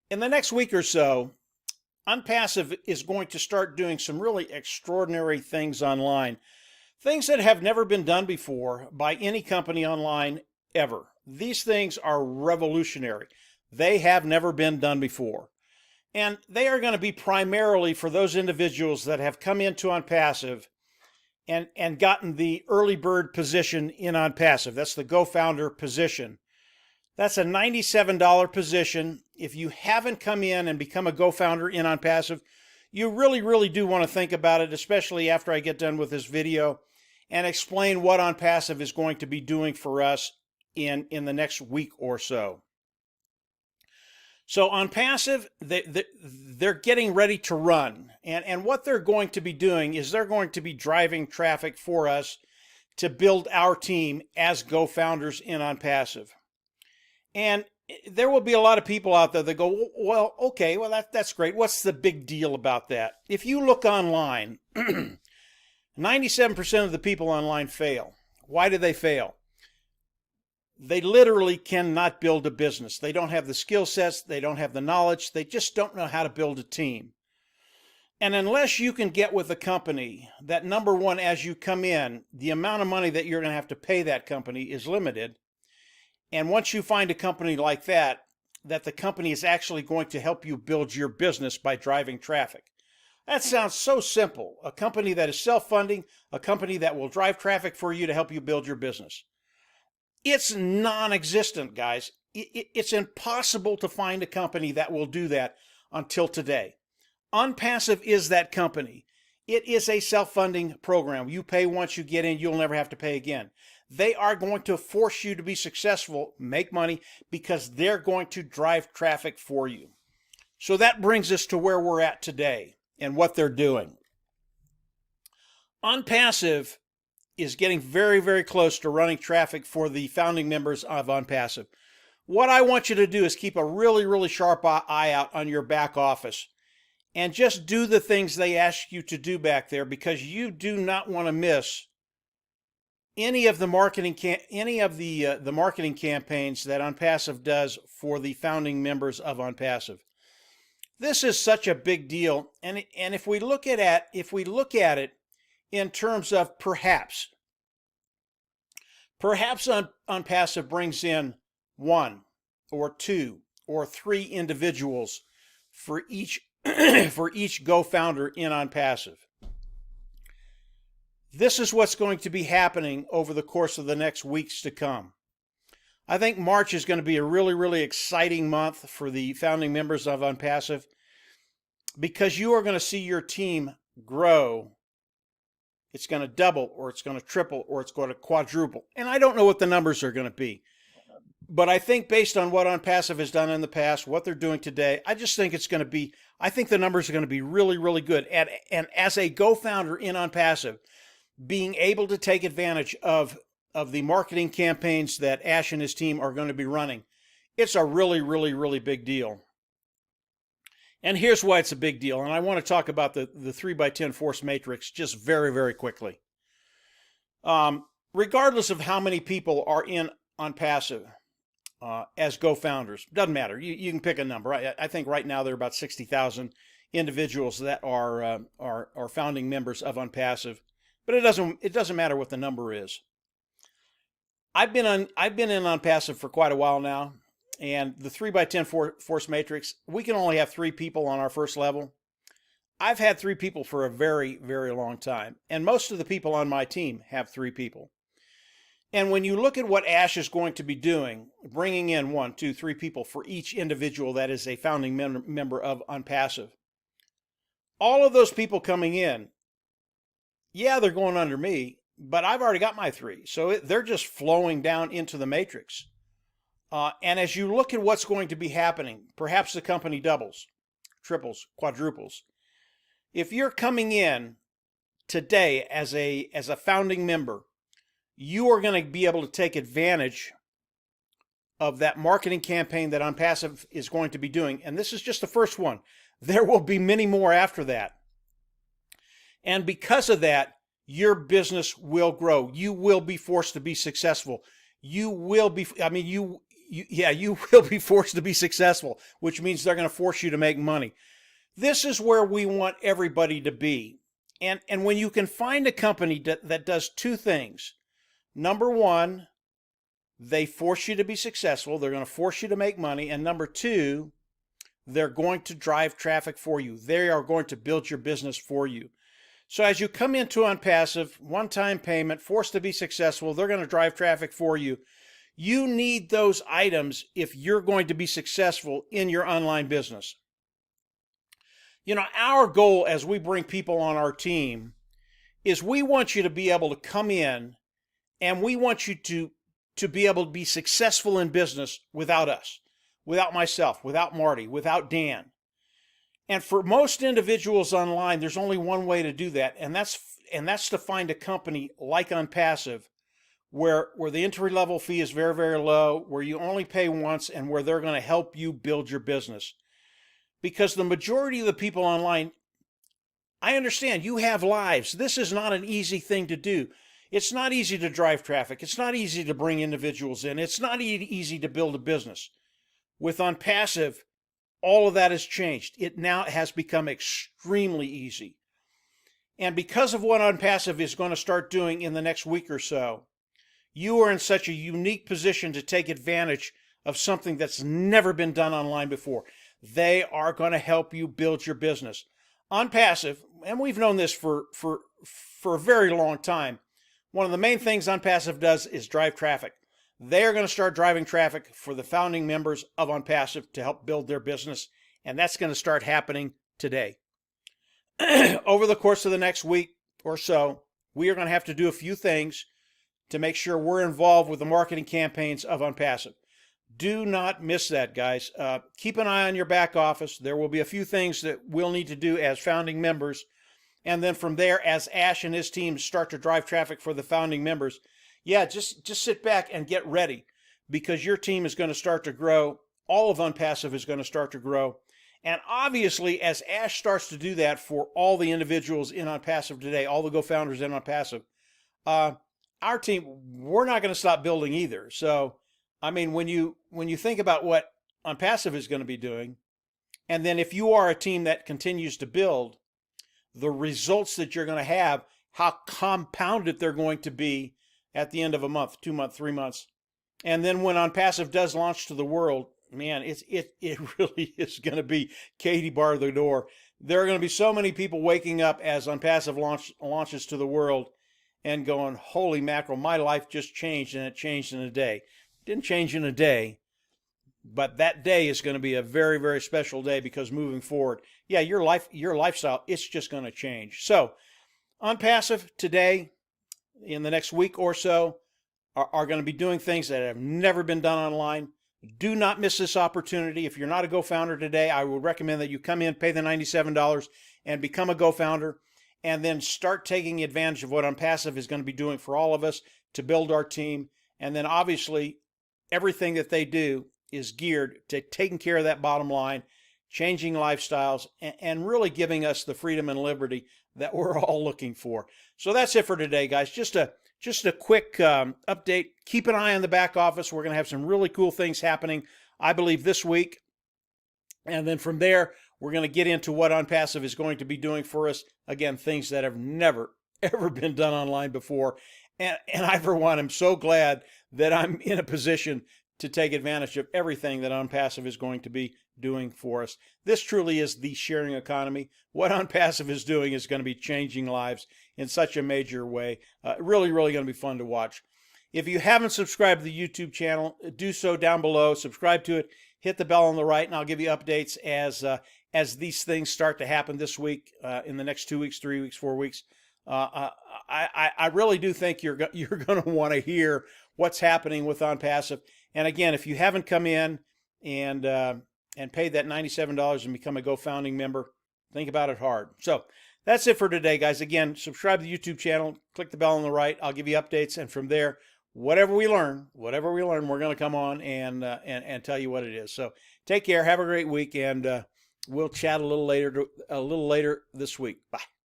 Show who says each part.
Speaker 1: In the next week or so, Onpassive is going to start doing some really extraordinary things online. Things that have never been done before by any company online ever. These things are revolutionary. They have never been done before. And they are going to be primarily for those individuals that have come into Onpassive and gotten the early bird position in Onpassive. That's the Go Founder position. That's a $97 position. If you haven't come in and become a Go Founder in Onpassive, you really do want to think about it, especially after I get done with this video and explain what Onpassive is going to be doing for us in the next week or so. So Onpassive, they're getting ready to run. And what they're going to be doing is they're going to be driving traffic for us to build our team as Go Founders in Onpassive. And there will be a lot of people out there that go, well, okay, well, that's great. What's the big deal about that? If you look online, 97% of the people online fail. Why do they fail? They literally cannot build a business. They don't have the skill sets. They don't have the knowledge. They just don't know how to build a team. And unless you can get with a company that, number one, as you come in, the amount of money that you're going to have to pay that company is limited. And once you find a company like that the company is actually going to help you build your business by driving traffic. That sounds so simple. A company that is self-funding, a company that will drive traffic for you to help you build your business. It's non-existent, guys. It's impossible to find a company that will do that until today. Onpassive is that company. It is a self-funding program. You pay once, you get in, you'll never have to pay again. They are going to force you to be successful, make money, because they're going to drive traffic for you. So that brings us to where we're at today and what they're doing. Onpassive is getting very close to running traffic for the founding members of Onpassive. What I want you to do is keep a really sharp eye out on your back office and just do the things they ask you to do back there, because you do not want to miss any of the marketing the marketing campaigns that Onpassive does for the founding members of Onpassive. This is such a big deal, and if we look at it in terms of perhaps Onpassive brings in 1 or 2 or 3 individuals for each for each Go Founder in Onpassive. This is what's going to be happening over the course of the next weeks to come. I think March is going to be a really exciting month for the founding members of Onpassive, because you are going to see your team grow. It's going to double, or it's going to triple, or it's going to quadruple. And I don't know what the numbers are going to be. But I think based on what Onpassive has done in the past, what they're doing today, I just think I think the numbers are going to be really good. And as a Go Founder in Onpassive, being able to take advantage of the marketing campaigns that Ash and his team are going to be running, it's a really big deal. And here's why it's a big deal. And I want to talk about the 3x10 force matrix just very quickly. Regardless of how many people are in Onpassive as Go Founders, doesn't matter. You can pick a number. I think right now there are about 60,000 individuals that are founding members of Onpassive. But it doesn't matter what the number is. I've been in Onpassive for quite a while now, and the 3x10 force matrix, we can only have 3 people on our first level. I've had 3 people for a very long time, and most of the people on my team have 3 people. And when you look at what Ash is going to be doing, bringing in 1, 2, 3 people for each individual that is a founding member of Onpassive, all of those people coming in, yeah, they're going under me, but I've already got my 3. So they're just flowing down into the matrix. And as you look at what's going to be happening, perhaps the company doubles, triples, quadruples. If you're coming in today as a founding member, you are going to be able to take advantage of that marketing campaign that Onpassive is going to be doing. And this is just the first one. There will be many more after that. And because of that, your business will grow. You will be forced to be successful. You will be, you will be forced to be successful, which means they're going to force you to make money. This is where we want everybody to be. And when you can find a company that does two things. Number one, they force you to be successful. They're going to force you to make money. And number two, they're going to drive traffic for you. They are going to build your business for you. So as you come into Onpassive, one-time payment, forced to be successful, they're going to drive traffic for you. You need those items if you're going to be successful in your online business. You know, our goal as we bring people on our team is we want you to be able to come in and we want you to be able to be successful in business without us, without myself, without Marty, without Dan. And for most individuals online, there's only one way to do that, and that's to find a company like Onpassive where the entry level fee is very, very low, where you only pay once, and where they're going to help you build your business. Because the majority of the people online, I understand you have lives. This is not an easy thing to do. It's not easy to drive traffic. It's not easy to bring individuals in. It's not easy to build a business. With Onpassive, all of that has changed. It now has become extremely easy. And because of what Onpassive is going to start doing in the next week or so, you are in such a unique position to take advantage of something that's never been done online before. They are going to help you build your business. Onpassive, and we've known this for a very long time, one of the main things Onpassive does is drive traffic. They're going to start driving traffic for the founding members of Onpassive to help build their business, and that's going to start happening today. Over the course of the next week or so, we are going to have to do a few things to make sure we're involved with the marketing campaigns of Onpassive. Do not miss that, guys. Keep an eye on your back office. There will be a few things that we'll need to do as founding members. And then from there, as Ash and his team start to drive traffic for the founding members, yeah, just sit back and get ready, because your team is going to start to grow. All of Onpassive is going to start to grow. And obviously, as Ash starts to do that for all the individuals in Onpassive today, all the Go-Founders in Onpassive, our team, we're not going to stop building either. So, I mean, when you think about what Onpassive is going to be doing, and then if you are a team that continues to build, the results that you're going to have, how compounded they're going to be at the end of a month, 2 months, 3 months. And then when Onpassive does launch to the world, man, it really is going to be Katie bar the door. There are going to be so many people waking up as Onpassive launches to the world and going, holy mackerel, my life just changed, and it changed in a day. It didn't change in a day, but that day is going to be a very, very special day, because moving forward, yeah, your lifestyle, it's just going to change. So Onpassive today, in the next week or so, are going to be doing things that have never been done online. Do not miss this opportunity. If you're not a Go-Founder today, I would recommend that you come in, pay the $97, and become a Go-Founder, and then start taking advantage of what Onpassive is going to be doing for all of us to build our team. And then obviously, everything that they do is geared to taking care of that bottom line, changing lifestyles, and really giving us the freedom and liberty that we're all looking for. So that's it for today, guys. Just a quick update. Keep an eye on the back office. We're going to have some really cool things happening, I believe, this week. And then from there, we're going to get into what Onpassive is going to be doing for us. Again, things that have never, ever been done online before. And I, for one, am so glad that I'm in a position to take advantage of everything that Onpassive is going to be doing for us. This truly is the sharing economy. What Onpassive is doing is going to be changing lives in such a major way. Really, really going to be fun to watch. If you haven't subscribed to the YouTube channel, do so down below. Subscribe to it. Hit the bell on the right, and I'll give you updates as these things start to happen this week, in the next 2 weeks, 3 weeks, 4 weeks. I really do think you're going to want to hear what's happening with Onpassive. And again, if you haven't come in and paid that $97 and become a Go-Founding member, think about it hard. So that's it for today, guys. Again, subscribe to the YouTube channel, click the bell on the right. I'll give you updates, and from there, whatever we learn, we're going to come on and tell you what it is. So take care, have a great week, and we'll chat a little later this week. Bye.